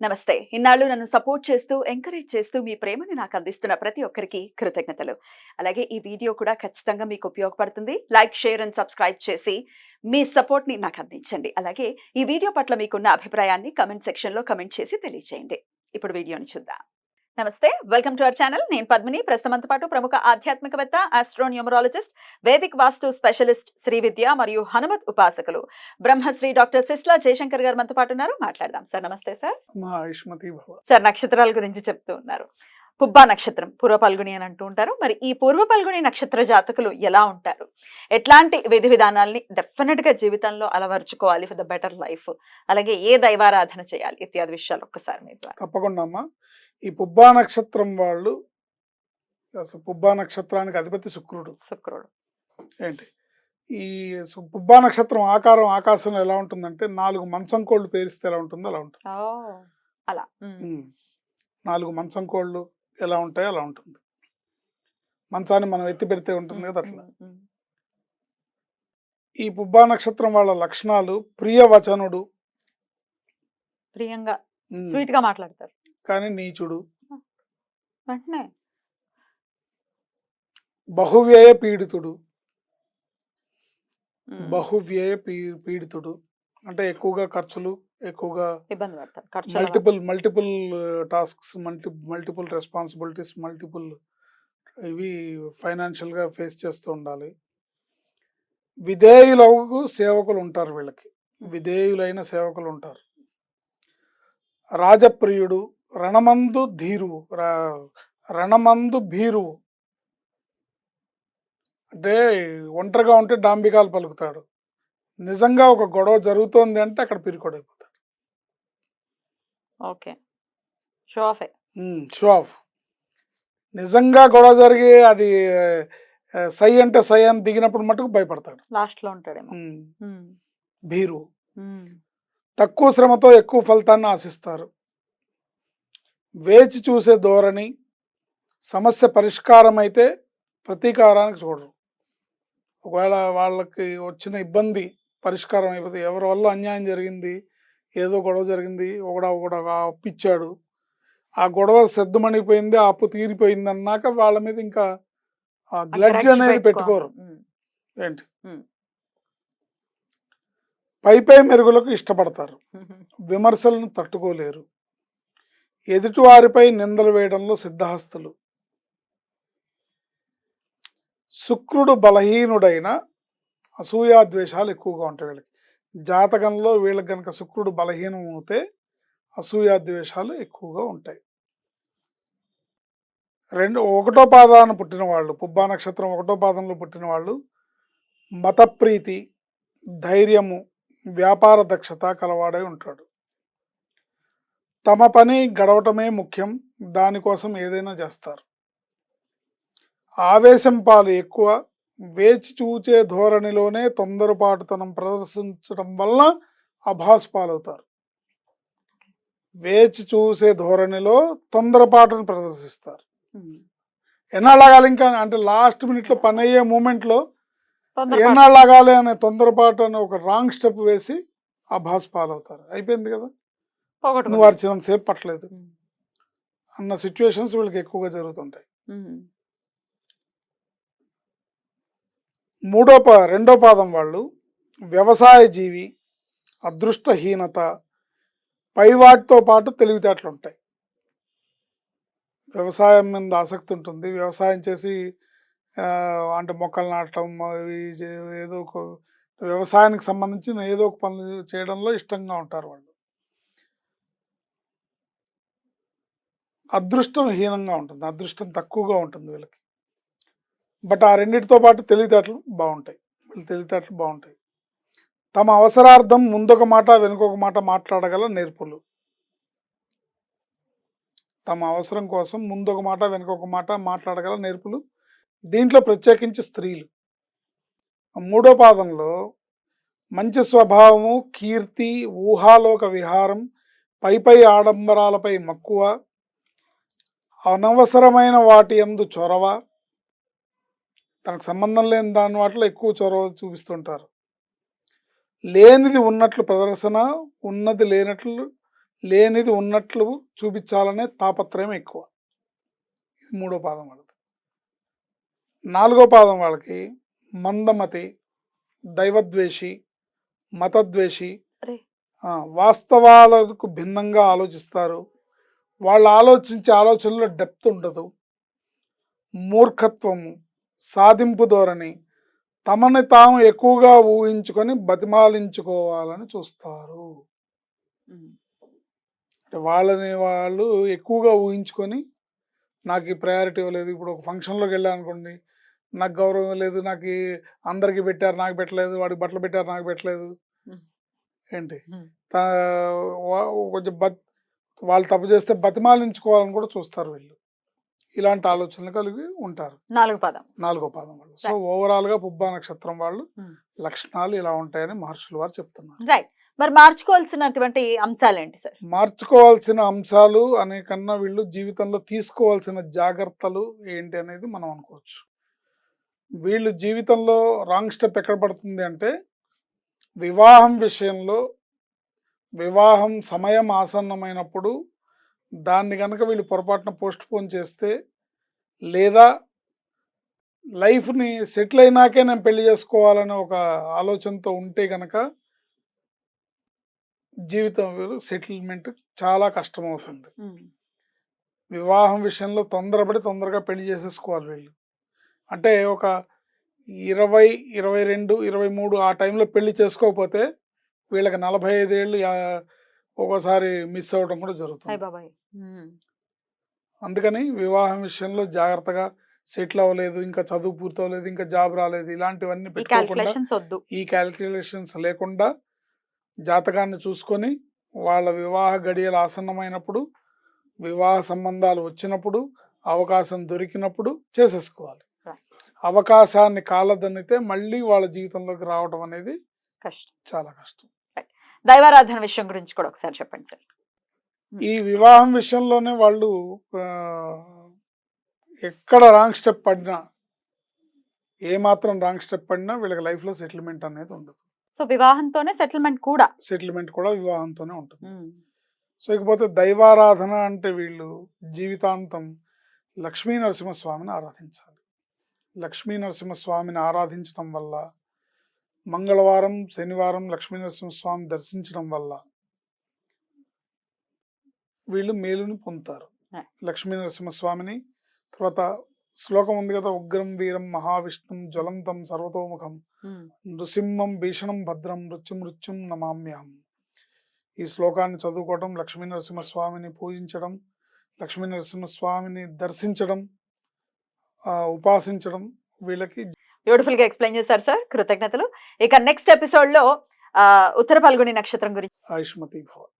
నమస్తే. ఇన్నాళ్ళు నన్ను సపోర్ట్ చేస్తూ, ఎంకరేజ్ చేస్తూ మీ ప్రేమని నాకు అందిస్తున్న ప్రతి ఒక్కరికి కృతజ్ఞతలు. అలాగే ఈ వీడియో కూడా ఖచ్చితంగా మీకు ఉపయోగపడుతుంది. లైక్, షేర్ అండ్ సబ్స్క్రైబ్ చేసి మీ సపోర్ట్‌ని నాకు అందించండి. అలాగే ఈ వీడియో పట్ల మీకున్న అభిప్రాయాన్ని కామెంట్ సెక్షన్‌లో కామెంట్ చేసి తెలియజేయండి. ఇప్పుడు వీడియోని చూద్దాం. నమస్తే. Welcome to our channel. నేను పద్మిని. ప్రస్తుతంతో పాటు ప్రముఖ ఆధ్యాత్మికవేత్త, ఆస్ట్రోన్యూమరాలజిస్ట్, వేదిక్ వాస్తు స్పెషలిస్ట్, శ్రీ విద్య మరియు హనుమత్ ఉపాసకులు బ్రహ్మశ్రీ డాక్టర్ సిస్లా జయశంకర్ గారు మనతో పాటు ఉన్నారు. మాట్లాడదాం. సార్ నమస్తే సార్. సార్ నక్షత్రాల గురించి చెప్తూ ఉన్నారు. పుబ్బా నక్షత్రం, పూర్వ పల్గుని అని అంటూ ఉంటారు. మరి ఈ పూర్వ పల్గుని నక్షత్ర జాతకులు ఎలా ఉంటారు? ఎట్లాంటి విధి విధానాల్ని డెఫినెట్ గా జీవితంలో అలవర్చుకోవాలి ఫర్ ద బెటర్ లైఫ్? అలాగే ఏ దైవారాధన చేయాలి ఇత్యాది విషయాలు ఒక్కసారి మీరు. తప్పకుండా అమ్మా. ఈ పుబ్బా నక్షత్రం వాళ్ళు అసలు పుబ్బా నక్షత్రానికి అధిపతి శుక్రుడు. ఏంటి ఈ పుబ్బా నక్షత్రం ఆకారం ఆకాశంలో ఎలా ఉంటుందంటే 4 మంచం కోళ్ళు పేరిస్తే ఎలా ఉంటుందో అలా ఉంటుంది. అలా 4 మంచం కోళ్ళు ఎలా ఉంటాయో అలా ఉంటుంది. మంచాన్ని మనం ఎత్తి పెడితే ఉంటుంది కదా అట్లా. ఈ పుబ్బా నక్షత్రం వాళ్ళ లక్షణాలు ప్రియవచనుడు, ప్రియంగా స్వీట్ గా మాట్లాడతారు కానీ నీచుడు, వెంటనే బహువ్యయ పీడితుడు. బహువ్యయ పీడితుడు అంటే ఎక్కువగా ఖర్చులు, ఎక్కువగా ఇబ్బంది పడతారు. మల్టిపుల్ టాస్క్స్, మల్టిపుల్ రెస్పాన్సిబిలిటీస్, ఇవి ఫైనాన్షియల్ గా ఫేస్ చేస్తూ ఉండాలి. విధేయులకు సేవకులు ఉంటారు, వీళ్ళకి విధేయులైన సేవకులు ఉంటారు. రాజప్రియుడు, రణమందు ధీరువు, రణమందు భీరువు అంటే ఒంటరిగా ఉంటే డాంబికాలు పలుకుతాడు. నిజంగా ఒక గొడవ జరుగుతోంది అంటే అక్కడ పిరికొడైపోతాడు. Okay, show off. నిజంగా గొడవ జరిగి అది సై అంటే సై అని దిగినప్పుడు మటుకు భయపడతాడు. లాస్ట్ లో ఉంటాడు. భీరు. తక్కువ శ్రమతో ఎక్కువ ఫలితాన్ని ఆశిస్తారు. వేచి చూసే ధోరణి. సమస్య పరిష్కారం అయితే ప్రతీకారానికి చూడరు. ఒకవేళ వాళ్ళకి వచ్చిన ఇబ్బంది పరిష్కారం అయిపోతే, ఎవరి వల్ల అన్యాయం జరిగింది, ఏదో గొడవ జరిగింది, ఒకడ అప్పిచ్చాడు, ఆ గొడవ సద్దుమణిపోయింది, ఆ అప్పు తీరిపోయింది అన్నాక వాళ్ళ మీద ఇంకా గ్లడ్జ్ అనేది పెట్టుకోరు. ఏంటి పై మెరుగులకు ఇష్టపడతారు. విమర్శలను తట్టుకోలేరు. ఎదుటివారిపై నిందలు వేయడంలో సిద్ధహస్తులు. శుక్రుడు బలహీనుడైన అసూయాద్వేషాలు ఎక్కువగా ఉంటాయి వీళ్ళకి. జాతకంలో వీళ్ళకి కనుక శుక్రుడు బలహీనం అవుతే అసూయాద్వేషాలు ఎక్కువగా ఉంటాయి. 1వ పాదాన పుట్టిన వాళ్ళు, పుబ్బా నక్షత్రం 1వ పాదంలో పుట్టిన వాళ్ళు మతప్రీతి, ధైర్యము, వ్యాపార దక్షత కలవాడై ఉంటాడు. తమ పని గడవటమే ముఖ్యం, దానికోసం ఏదైనా చేస్తారు. ఆవేశం పాలు ఎక్కువ, వేచి చూచే ధోరణిలోనే తొందరపాటుతనం ప్రదర్శించడం వలన అభాస్ పాలవుతారు. వేచి చూసే ధోరణిలో తొందరపాటును ప్రదర్శిస్తారు. ఎన్నాళ్ళాగాలి ఇంకా అంటే లాస్ట్ మినిట్లో పని అయ్యే మూమెంట్లో ఎన్నాళ్ళాగాలి అనే తొందరపాటు అనే ఒక రాంగ్ స్టెప్ వేసి అభాస్ పాలవుతారు. అయిపోయింది కదా, నువ్వు అర్చినంతసేపు పట్టలేదు అన్న సిచ్యువేషన్స్ వీళ్ళకి ఎక్కువగా జరుగుతుంటాయి. 2వ పాదం వాళ్ళు వ్యవసాయ జీవి, అదృష్టహీనత, పైవాటితో పాటు తెలివితేటలు ఉంటాయి. వ్యవసాయం మీద ఆసక్తి ఉంటుంది. వ్యవసాయం చేసి అంటే మొక్కలు నాటడం, ఏదో ఒక వ్యవసాయానికి సంబంధించిన ఏదో ఒక పనులు చేయడంలో ఇష్టంగా ఉంటారు వాళ్ళు. అదృష్టం హీనంగా ఉంటుంది, అదృష్టం తక్కువగా ఉంటుంది వీళ్ళకి. బట్ ఆ రెండింటితో పాటు తెలివితేటలు బాగుంటాయి. తమ అవసరార్థం ముందొక మాట వెనుకొక మాట మాట్లాడగల నేర్పులు. తమ అవసరం కోసం ముందొక మాట వెనుకొక మాట మాట్లాడగల నేర్పులు. దీంట్లో ప్రత్యేకించి స్త్రీలు. 3వ పాదంలో మంచి స్వభావము, కీర్తి, ఊహాలోక విహారం, పై ఆడంబరాలపై మక్కువ, అనవసరమైన వాటి యందు చొరవ, తనకు సంబంధం లేని దాని వాటిలో ఎక్కువ చొరవ చూపిస్తుంటారు. లేనిది ఉన్నట్లు ప్రదర్శన, ఉన్నది లేనట్లు లేనిది ఉన్నట్లు చూపించాలనే తాపత్రయం ఎక్కువ. ఇది 3వ పాదం వాళ్ళది. 4వ పాదం వాళ్ళకి మందమతి, దైవద్వేషి, మతద్వేషి, అరే! వాస్తవాలకు భిన్నంగా ఆలోచిస్తారు. వాళ్ళు ఆలోచించే ఆలోచనలో డెప్త్ ఉండదు. మూర్ఖత్వము, సాధింపు ధోరణి, తమని తాము ఎక్కువగా ఊహించుకొని బతిమాలించుకోవాలని చూస్తారు. హ్మ్. అంటే వాళ్ళని వాళ్ళు ఎక్కువగా ఊహించుకొని నాకు ఈ ప్రయారిటీ ఇవ్వలేదు. ఇప్పుడు ఒక ఫంక్షన్‌లోకి వెళ్ళాననుకోండి, నాకు గౌరవం లేదు, అందరికి పెట్టారు నాకు పెట్టలేదు, వాడికి బట్టలు పెట్టారు నాకు పెట్టలేదు. హ్మ్. ఏంటి హ్మ్. తా వా కొంచెం వాళ్ళు తప్పు చేస్తే బతిమాలించుకోవాలని కూడా చూస్తారు వీళ్ళు. ఇలాంటి ఓకే. ఆలోచనలు కలిగి ఉంటారు. 4 పాదం. 4వ పాదం వాళ్ళు. So, right. ఓవరాల్‌గా పుబ్బా నక్షత్రం వాళ్ళు హ్మ్. లక్షణాలు ఇలా ఉంటాయని మహర్షులు వారు చెప్తున్నారు. రైట్. మరి మార్చుకోవాల్సినటువంటి అంశాలేంటి సార్? మార్చుకోవాల్సిన అంశాలు అనే కన్నా వీళ్ళు జీవితంలో తీసుకోవాల్సిన జాగ్రత్తలు ఏంటి అనేది మనం అనుకోవచ్చు. వీళ్ళు జీవితంలో రాంగ్ స్టెప్ ఎక్కడ పడుతుంది అంటే, వివాహం విషయంలో వివాహం సమయం ఆసన్నమైనప్పుడు దాన్ని గనక వీళ్ళు పొరపాటున పోస్ట్‌పోన్ చేస్తే, లేదా లైఫ్‌ని సెటిల్ అయినాకే నేను పెళ్లి చేసుకోవాలనే ఒక ఆలోచనతో ఉంటే గనక జీవితం సెటిల్మెంట్ చాలా కష్టమవుతుంది. హ్మ్. వివాహం విషయంలో తొందరపడి తొందరగా పెళ్లి చేసేసుకోవాలి వీళ్ళు. అంటే ఒక 20, 22, 23 ఆ టైంలో పెళ్లి చేసుకోకపోతే వీళ్ళకి 45 ఏళ్ళు ఒక్కోసారి మిస్ అవ్వడం కూడా అయ్ జరుగుతుంది. బాబోయ్! హ్మ్. అందుకని వివాహం విషయంలో జాగ్రత్తగా సెటిల్ అవ్వలేదు, ఇంకా చదువు పూర్తవ్వలేదు, ఇంకా జాబ్ రాలేదు, ఇలాంటివన్నీ ఈ పెట్టుకోకుండా, కాలిక్యులేషన్స్ ఒద్దు. ఈ క్యాలిక్యులేషన్స్ లేకుండా జాతకాన్ని చూసుకొని వాళ్ళ వివాహ గడియలు ఆసన్నమైనప్పుడు, వివాహ సంబంధాలు వచ్చినప్పుడు, అవకాశం దొరికినప్పుడు చేసేసుకోవాలి. రైట్. అవకాశాన్ని కాలదన్నితే మళ్ళీ వాళ్ళ జీవితంలోకి రావడం అనేది కష్టం. చాలా కష్టం. రైట్. దైవారాధన విషయం గురించి కూడా ఒకసారి చెప్పండి సార్. ఈ వివాహం విషయంలోనే వాళ్ళు ఎక్కడ రాంగ్ స్టెప్ పడినా, ఏమాత్రం రాంగ్ స్టెప్ పడినా వీళ్ళకి లైఫ్‌లో సెటిల్మెంట్ అనేది ఉండదు. సో, వివాహంతోనే సెటిల్‌మెంట్ కూడా. సెటిల్మెంట్ కూడా వివాహంతోనే ఉంటుంది. హ్మ్. సో, ఇకపోతే దైవారాధన అంటే వీళ్ళు జీవితాంతం లక్ష్మీ నరసింహస్వామిని ఆరాధించాలి. లక్ష్మీ నరసింహస్వామిని ఆరాధించడం వల్ల, మంగళవారం, శనివారం లక్ష్మీ నరసింహస్వామి దర్శించడం వల్ల వీళ్ళు మేలుని పొందుతారు. రైట్. లక్ష్మీ నరసింహస్వామిని తర్వాత శ్లోకం ఉంది కదా, ఉగ్రం వీరం మహావిష్ణుం జ్వలంతం సర్వతోముఖం హ్మ్. నృసింహం భీషణం భద్రం మృత్యుం నమామ్యహం. ఈ శ్లోకాన్ని చదువుకోవడం, లక్ష్మీ నరసింహస్వామిని పూజించడం, లక్ష్మీ నరసింహస్వామిని దర్శించడం, ఉపాసించడం వీళ్ళకి బ్యూటిఫుల్‌గా ఎక్స్‌ప్లెయిన్ చేశారు సార్. కృతజ్ఞతలు. ఇక నెక్స్ట్ ఎపిసోడ్‌లో ఉత్తర ఫల్గుని నక్షత్రం గురించి ఆయుష్మతి భవ.